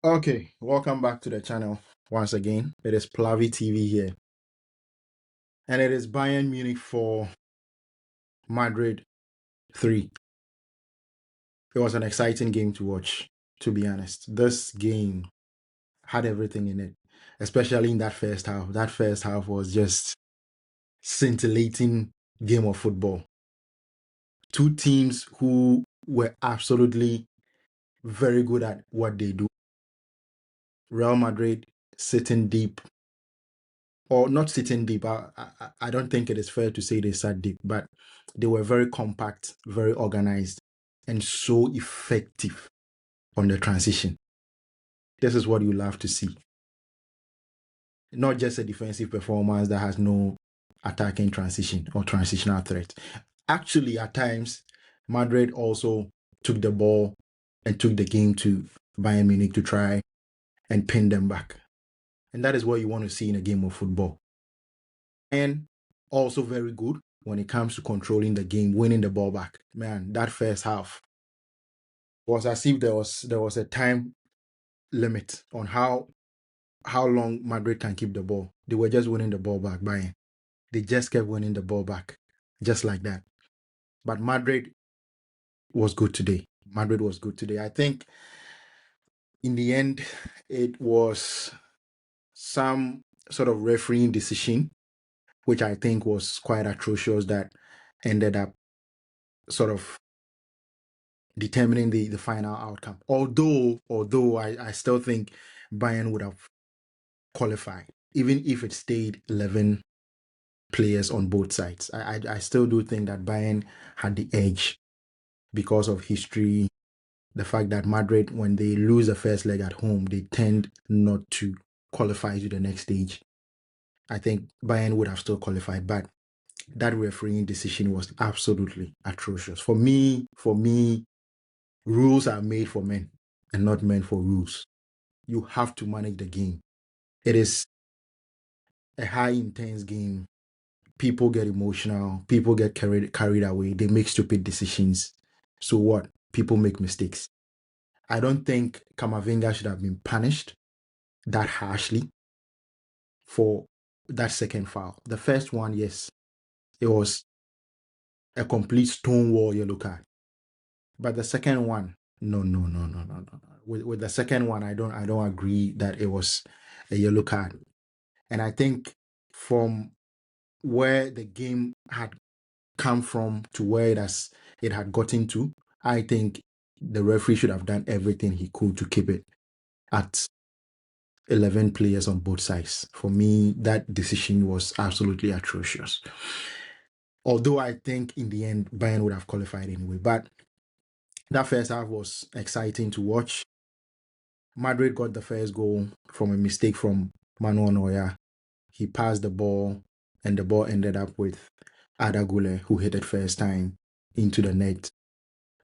Okay, welcome back to the channel once again. It is Plavi TV here, and it is Bayern Munich 4, Madrid 3. It was an exciting game to watch, to be honest. This game had everything in it, especially in that first half. That first half was just scintillating game of football. Two teams who were absolutely very good at what they do. Real Madrid sitting deep, or not sitting deep. I don't think it is fair to say they sat deep, but they were very compact, very organized, and so effective on the transition. This is what you love to see. Not just a defensive performance that has no attacking transition or transitional threat. Actually, at times, Madrid also took the ball and took the game to Bayern Munich to try and pin them back. And that is what you want to see in a game of football. And also very good when it comes to controlling the game, winning the ball back. Man, that first half was as if there was a time limit on how long Madrid can keep the ball. They were just winning the ball back, Bayern. They just kept winning the ball back, just like that. But Madrid was good today. Madrid was good today. I think in the end, it was some sort of refereeing decision, which I think was quite atrocious, that ended up sort of determining the final outcome. Although I still think Bayern would have qualified, even if it stayed 11 players on both sides. I still do think that Bayern had the edge because of history, the fact that Madrid, when they lose the first leg at home, they tend not to qualify to the next stage. I think Bayern would have still qualified, but that refereeing decision was absolutely atrocious. For me, rules are made for men and not meant for rules. You have to manage the game. It is a high intense game. People get emotional, people get carried away, they make stupid decisions. So what? People make mistakes. I don't think Kamavinga should have been punished that harshly for that second foul. The first one, yes, it was a complete stonewall yellow card. But the second one, no. With the second one, I don't agree that it was a yellow card. And I think from where the game had come from to where it had gotten to, I think the referee should have done everything he could to keep it at 11 players on both sides. For me, that decision was absolutely atrocious. Although I think in the end, Bayern would have qualified anyway. But that first half was exciting to watch. Madrid got the first goal from a mistake from Manuel Neuer. He passed the ball, and the ball ended up with Ada Güler, who hit it first time into the net,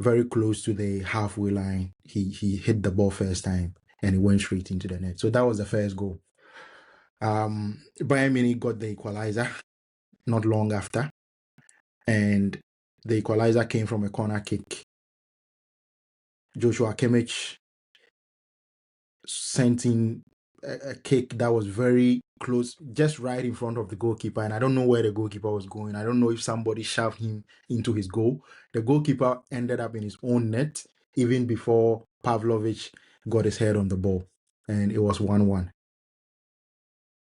very close to the halfway line. He hit the ball first time, and it went straight into the net. So that was the first goal. Bayern Munich got the equalizer not long after, and the equalizer came from a corner kick. Joshua Kimmich sent in a kick that was very close, just right in front of the goalkeeper. And I don't know where the goalkeeper was going. I don't know if somebody shoved him into his goal. The goalkeeper ended up in his own net even before Pavlovic got his head on the ball. And it was 1-1.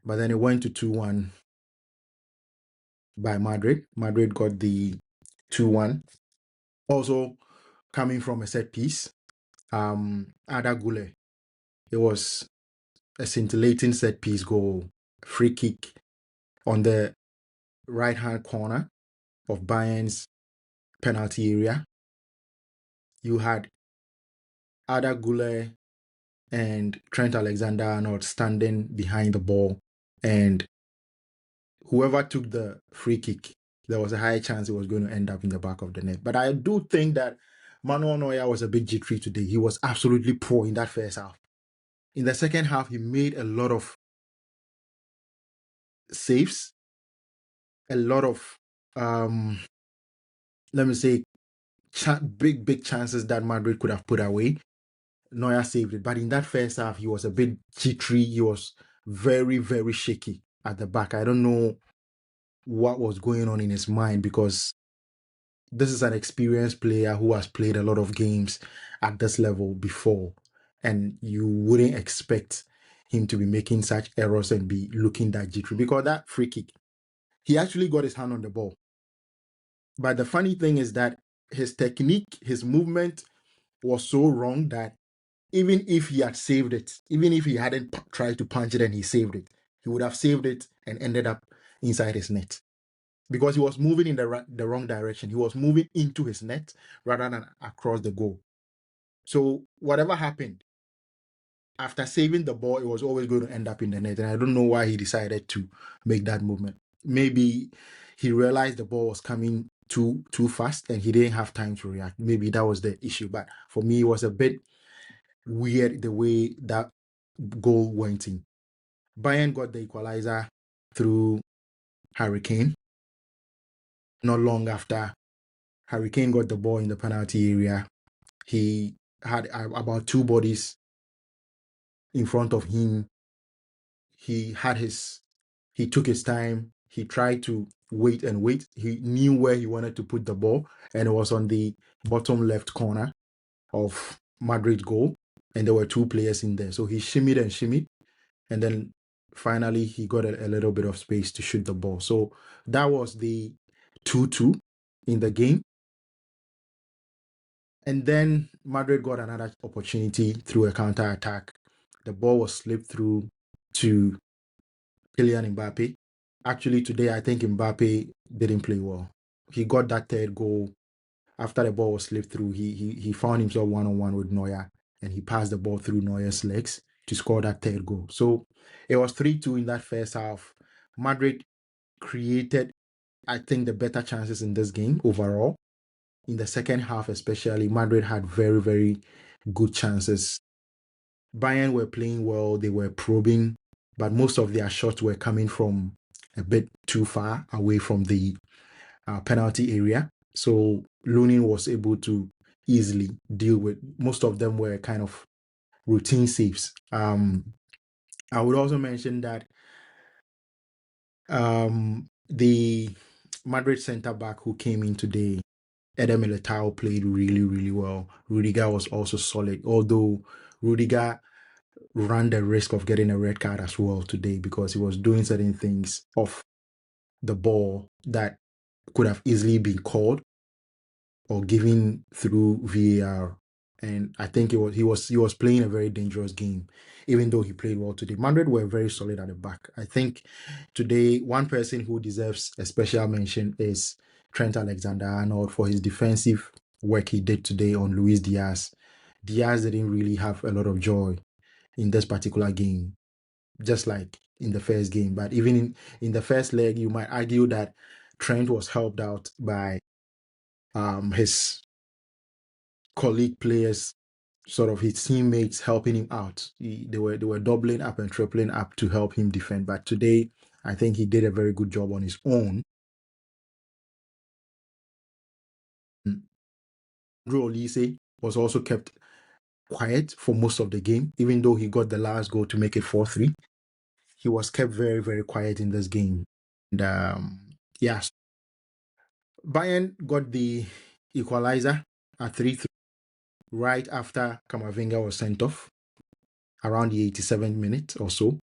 But then it went to 2-1 by Madrid. Madrid got the 2-1. Also coming from a set piece. Ada Güler. It was a scintillating set piece goal, free kick on the right-hand corner of Bayern's penalty area. You had Ada Güler and Trent Alexander-Arnold standing behind the ball, and whoever took the free kick, there was a high chance it was going to end up in the back of the net. But I do think that Manuel Neuer was a bit jittery today. He was absolutely poor in that first half. In the second half, he made a lot of saves, a lot of, let me say, big chances that Madrid could have put away. Neuer saved it. But in that first half, he was a bit jittery. He was very, very shaky at the back. I don't know what was going on in his mind because this is an experienced player who has played a lot of games at this level before, and you wouldn't expect him to be making such errors and be looking that jittery because that free kick, he actually got his hand on the ball. But the funny thing is that his technique, his movement was so wrong that even if he had saved it, even if he hadn't tried to punch it and he saved it, he would have saved it and ended up inside his net because he was moving in the wrong direction. He was moving into his net rather than across the goal. So whatever happened, after saving the ball, it was always going to end up in the net. And I don't know why he decided to make that movement. Maybe he realized the ball was coming too fast and he didn't have time to react. Maybe that was the issue. But for me, it was a bit weird the way that goal went in. Bayern got the equalizer through Harry Kane. Not long after Harry Kane got the ball in the penalty area, he had about two bodies in front of him. He took his time. He tried to wait and wait. He knew where he wanted to put the ball, and it was on the bottom left corner of Madrid's goal. And there were two players in there. So he shimmied and shimmied. And then finally, he got a little bit of space to shoot the ball. So that was the 2-2 in the game. And then Madrid got another opportunity through a counter attack. The ball was slipped through to Kylian Mbappe. Actually, today, I think Mbappe didn't play well. He got that third goal after the ball was slipped through. He found himself one-on-one with Neuer, and he passed the ball through Neuer's legs to score that third goal. So it was 3-2 in that first half. Madrid created, I think, the better chances in this game overall. In the second half, especially, Madrid had very, very good chances. Bayern were playing well. They were probing, but most of their shots were coming from a bit too far away from the penalty area. So Lunin was able to easily deal with. Most of them were kind of routine saves. I would also mention that the Madrid centre back who came in today, Eder Militao, played really, really well. Rudiger was also solid, although Rudiger ran the risk of getting a red card as well today because he was doing certain things off the ball that could have easily been called or given through VAR. And I think he was playing a very dangerous game, even though he played well today. Madrid were very solid at the back. I think today one person who deserves a special mention is Trent Alexander-Arnold for his defensive work he did today on Luis Diaz. Diaz didn't really have a lot of joy in this particular game, just like in the first game. But even in the first leg, you might argue that Trent was helped out by his colleague players, sort of his teammates helping him out. They were doubling up and tripling up to help him defend. But today, I think he did a very good job on his own. Drew Olise was also kept quiet for most of the game, even though he got the last goal to make it 4-3. He was kept very, very quiet in this game. And yes, Bayern got the equalizer at 3-3 right after Camavinga was sent off around the 87th minute or so.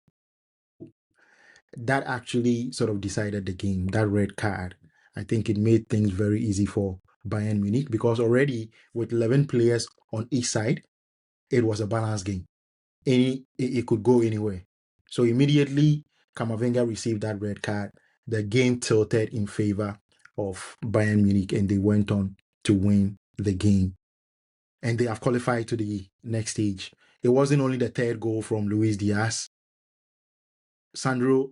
That actually sort of decided the game, that red card. I think it made things very easy for Bayern Munich because already with 11 players on each side, it was a balanced game. It could go anywhere. So immediately Camavinga received that red card. The game tilted in favor of Bayern Munich and they went on to win the game. And they have qualified to the next stage. It wasn't only the third goal from Luis Diaz. Sandro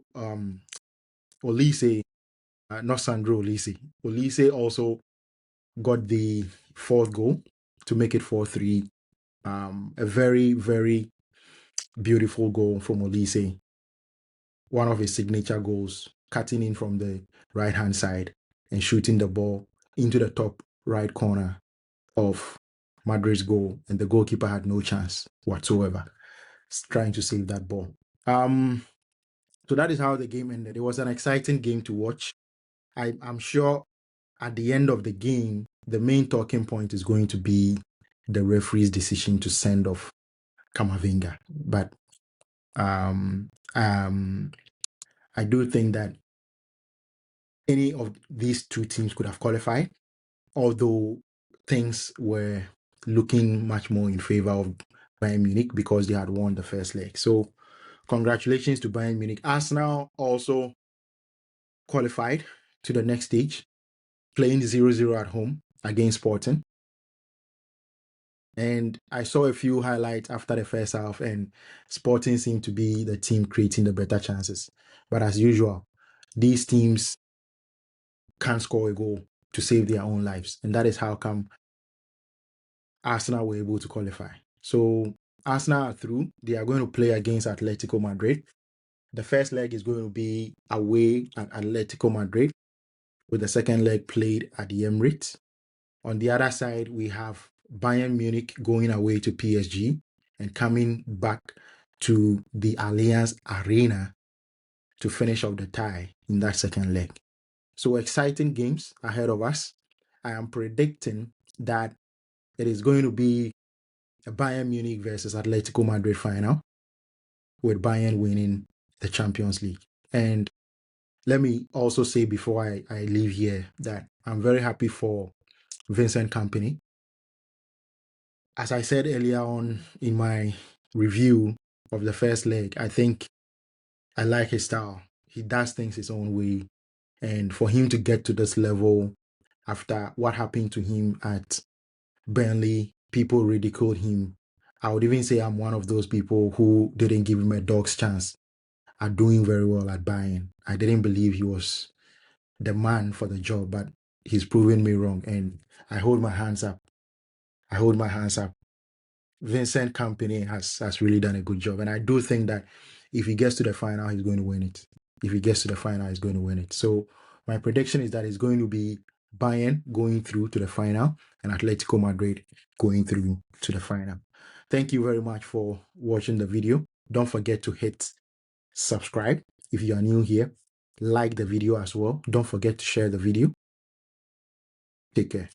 Olise, not Sandro Olise. Olise also got the fourth goal to make it 4-3. A very, very beautiful goal from Olise. One of his signature goals, cutting in from the right-hand side and shooting the ball into the top right corner of Madrid's goal, and the goalkeeper had no chance whatsoever trying to save that ball. So that is how the game ended. It was an exciting game to watch. I'm sure at the end of the game, the main talking point is going to be the referee's decision to send off Kamavinga. But I do think that any of these two teams could have qualified, although things were looking much more in favor of Bayern Munich because they had won the first leg. So congratulations to Bayern Munich. Arsenal also qualified to the next stage, playing 0-0 at home against Sporting. And I saw a few highlights after the first half, and Sporting seemed to be the team creating the better chances. But as usual, these teams can't score a goal to save their own lives. And that is how come Arsenal were able to qualify. So Arsenal are through. They are going to play against Atletico Madrid. The first leg is going to be away at Atletico Madrid, with the second leg played at the Emirates. On the other side, we have Bayern Munich going away to PSG and coming back to the Allianz Arena to finish off the tie in that second leg. So exciting games ahead of us. I am predicting that it is going to be a Bayern Munich versus Atletico Madrid final, with Bayern winning the Champions League. And let me also say before I leave here that I'm very happy for Vincent Kompany. As I said earlier on in my review of the first leg, I think I like his style. He does things his own way. And for him to get to this level after what happened to him at Burnley, people ridiculed him. I would even say I'm one of those people who didn't give him a dog's chance at doing very well at Bayern. I didn't believe he was the man for the job, but he's proven me wrong. And I hold my hands up. I hold my hands up. Vincent Kompany has really done a good job. And I do think that if he gets to the final, he's going to win it. If he gets to the final, he's going to win it. So my prediction is that it's going to be Bayern going through to the final and Atletico Madrid going through to the final. Thank you very much for watching the video. Don't forget to hit subscribe if you are new here. Like the video as well. Don't forget to share the video. Take care.